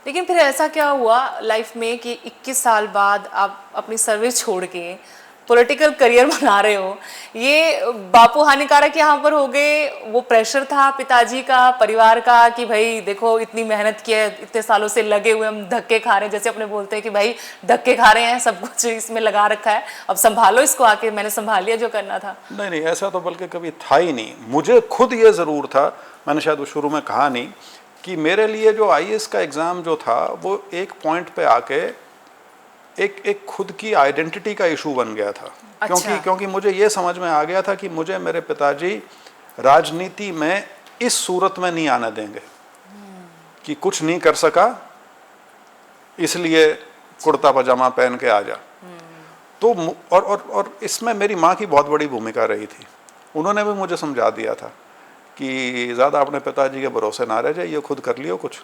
लेकिन फिर ऐसा क्या हुआ लाइफ में कि 21 साल बाद आप अपनी सर्विस छोड़ के पॉलिटिकल करियर बना रहे हो? ये बापू हानिकारक यहाँ पर हो गए, वो प्रेशर था पिताजी का, परिवार का, कि भाई देखो इतनी मेहनत की है, इतने सालों से लगे हुए, हम धक्के खा रहे हैं, जैसे अपने बोलते हैं कि भाई धक्के खा रहे हैं, सब कुछ इसमें लगा रखा है, अब संभालो इसको, आके मैंने संभाल लिया जो करना था। नहीं नहीं, ऐसा तो बल्कि कभी था ही नहीं। मुझे खुद ये ज़रूर था, मैंने शायद वो शुरू में कहा नहीं, कि मेरे लिए जो आईएएस का एग्ज़ाम जो था वो एक पॉइंट पे आके एक खुद की आइडेंटिटी का इशू बन गया था। अच्छा। क्योंकि मुझे ये समझ में आ गया था कि मुझे मेरे पिताजी राजनीति में इस सूरत में नहीं आने देंगे कि कुछ नहीं कर सका इसलिए कुर्ता पजामा पहन के आ जा। तो और इसमें मेरी माँ की बहुत बड़ी भूमिका रही थी। उन्होंने भी मुझे समझा दिया था कि ज़्यादा अपने पिताजी के भरोसे ना रह जाइए, खुद कर लियो कुछ।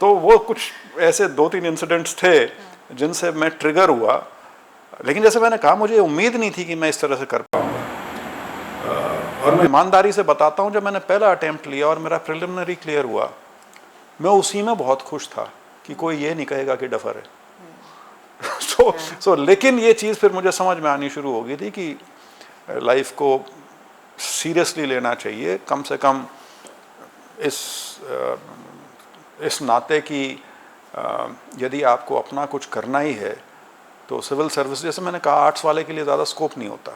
तो वो कुछ ऐसे 2-3 इंसिडेंट्स थे जिनसे मैं ट्रिगर हुआ। लेकिन जैसे मैंने कहा, मुझे उम्मीद नहीं थी कि मैं इस तरह से कर पाऊंगा। और मैं ईमानदारी से बताता हूँ, जब मैंने पहला अटेम्प्ट लिया और मेरा प्रिलिमिनरी क्लियर हुआ, मैं उसी में बहुत खुश था कि कोई ये नहीं कहेगा कि डफर है। लेकिन ये चीज़ फिर मुझे समझ में आनी शुरू हो गई थी कि लाइफ को सीरियसली लेना चाहिए, कम से कम इस नाते कि यदि आपको अपना कुछ करना ही है तो सिविल सर्विस, जैसे मैंने कहा, आर्ट्स वाले के लिए ज़्यादा स्कोप नहीं होता।